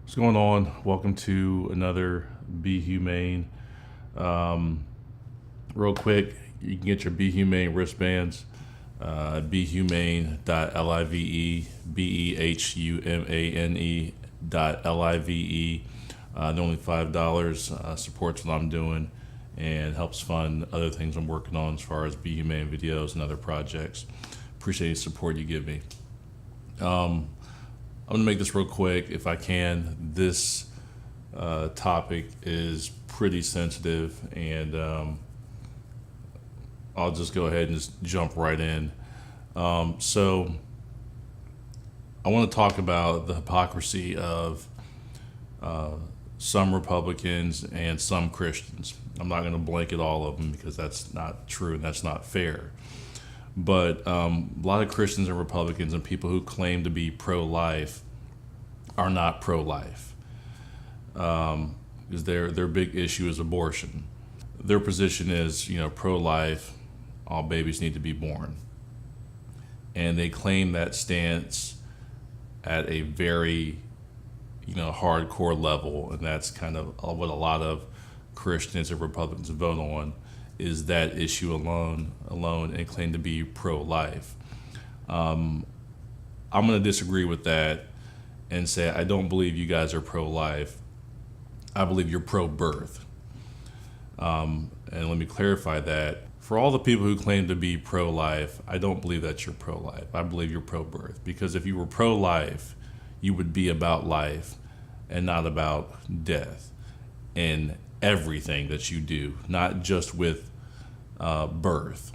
What's going on? Welcome to another Be Humane. Real quick, you can get your Be Humane wristbands at behumane.live, behumane.live. They're only $5, supports what I'm doing and helps fund other things I'm working on as far as Be Humane videos and other projects. Appreciate the support you give me. I'm going to make this real quick if I can. This topic is pretty sensitive, and I'll just go ahead and just jump right in. So I want to talk about the hypocrisy of some Republicans and some Christians. I'm not going to blanket all of them because that's not true and that's not fair. But a lot of Christians and Republicans and people who claim to be pro-life are not pro-life, because their big issue is abortion. Their position is, pro-life, all babies need to be born. And they claim that stance at a very, hardcore level, and that's kind of what a lot of Christians and Republicans vote on, is that issue alone, and claim to be pro-life. I'm going to disagree with that and say I don't believe you guys are pro-life. I believe you're pro-birth. And let me clarify that. For all the people who claim to be pro-life, I don't believe that you're pro-life. I believe you're pro-birth. Because if you were pro-life, you would be about life and not about death in everything that you do, not just with birth.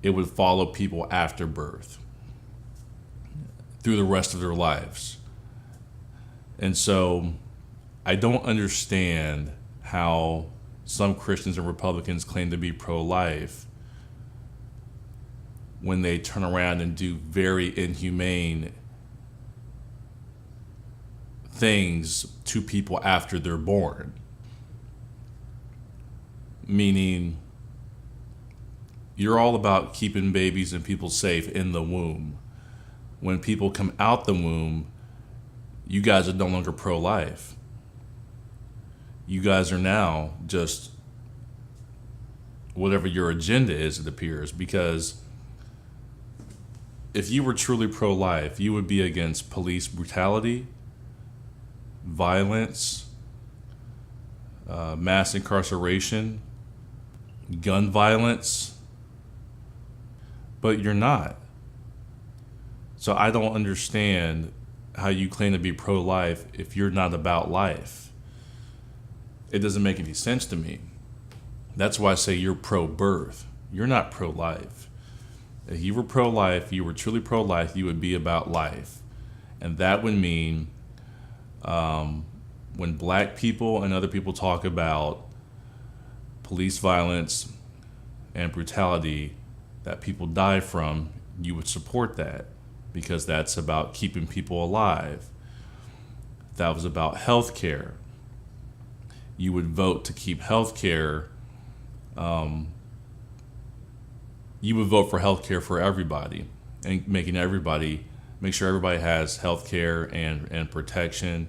It would follow people after birth through the rest of their lives. And so I don't understand how some Christians and Republicans claim to be pro-life when they turn around and do very inhumane things to people after they're born. Meaning, you're all about keeping babies and people safe in the womb. When people come out the womb, you guys are no longer pro-life. You guys are now just whatever your agenda is, it appears, because if you were truly pro-life, you would be against police brutality, violence, mass incarceration, gun violence, but you're not. So I don't understand how you claim to be pro-life if you're not about life. It doesn't make any sense to me. That's why I say you're pro-birth. You're not pro-life. If you were pro-life, you were truly pro-life, you would be about life. And that would mean when black people and other people talk about police violence and brutality that people die from, you would support that because that's about keeping people alive. If that was about health care, you would vote to keep health care. You would vote for health care for everybody and make sure everybody has health care and protection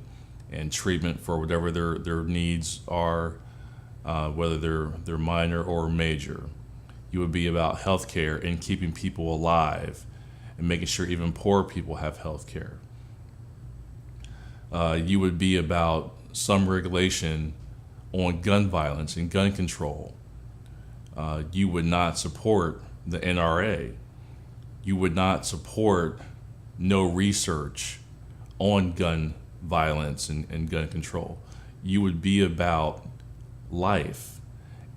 and treatment for whatever their needs are, whether they're minor or major. You would be about health care and keeping people alive and making sure even poor people have health care. You would be about some regulation on gun violence and gun control. You would not support the NRA. You would not support no research on gun violence and gun control. You would be about life.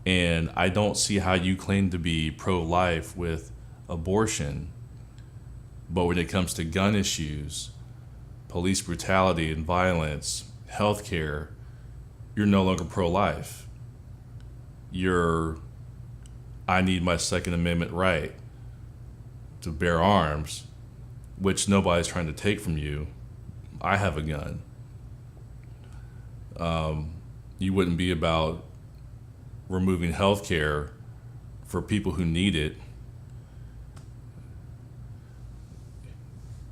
And I don't see how you claim to be pro-life with abortion, but when it comes to gun issues, police brutality and violence, healthcare, you're no longer pro-life. I need my Second Amendment right to bear arms, which nobody's trying to take from you. I have a gun. You wouldn't be about removing health care for people who need it.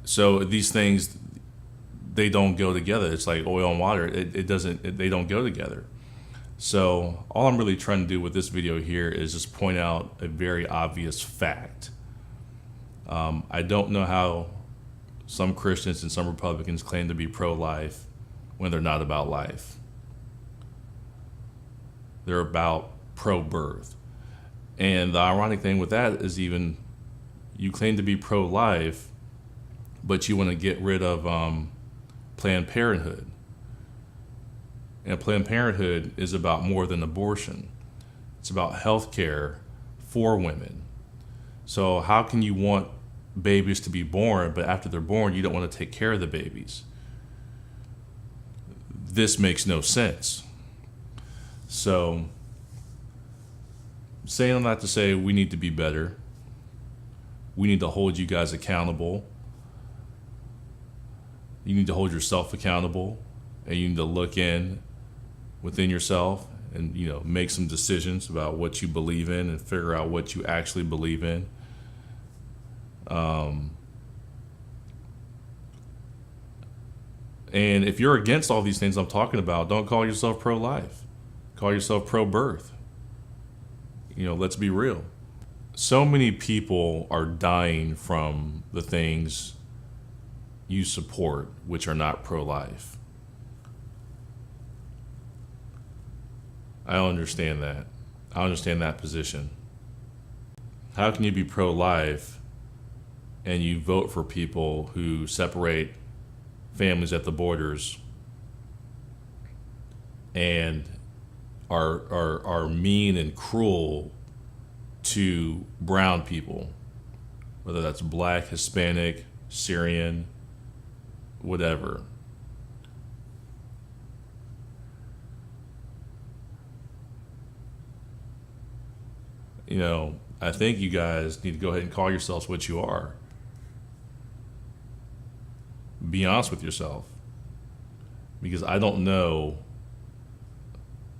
So these things, they don't go together. It's like oil and water. It doesn't. They don't go together. So all I'm really trying to do with this video here is just point out a very obvious fact. I don't know how some Christians and some Republicans claim to be pro-life when they're not about life. They're about pro-birth. And the ironic thing with that is, even you claim to be pro-life, but you want to get rid of Planned Parenthood. And Planned Parenthood is about more than abortion. It's about health care for women. So how can you want babies to be born, but after they're born, you don't want to take care of the babies? This makes no sense. So, saying all that to say, we need to be better. We need to hold you guys accountable. You need to hold yourself accountable, and you need to look within yourself and, make some decisions about what you believe in and figure out what you actually believe in. And if you're against all these things I'm talking about, don't call yourself pro-life. Call yourself pro-birth. Let's be real. So many people are dying from the things you support, which are not pro-life. I don't understand that. I don't understand that position. How can you be pro-life and you vote for people who separate families at the borders and are mean and cruel to brown people, whether that's black, Hispanic, Syrian, whatever? I think you guys need to go ahead and call yourselves what you are. Be honest with yourself, because I don't know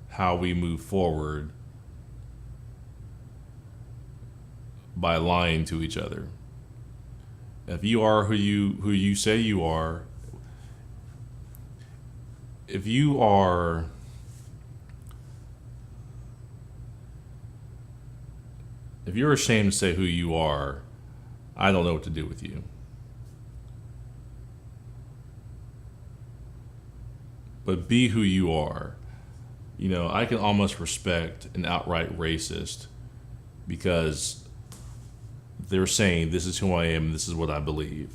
how we move forward by lying to each other. If you are who you say you are, if you're ashamed to say who you are, I don't know what to do with you. But be who you are. I can almost respect an outright racist because they're saying this is who I am and this is what I believe.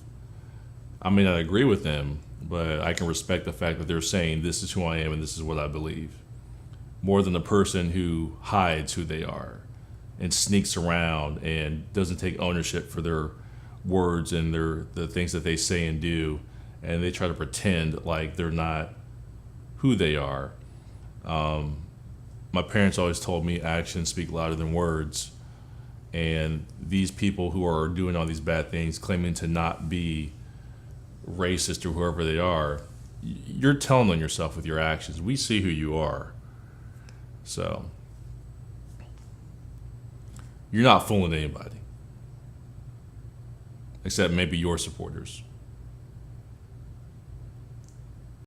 I may not agree with them, but I can respect the fact that they're saying this is who I am and this is what I believe, more than the person who hides who they are and sneaks around and doesn't take ownership for their words and the things that they say and do, and they try to pretend like they're not who they are. My parents always told me actions speak louder than words, and these people who are doing all these bad things, claiming to not be racist or whoever they are, you're telling on yourself with your actions. We see who you are. So you're not fooling anybody, except maybe your supporters.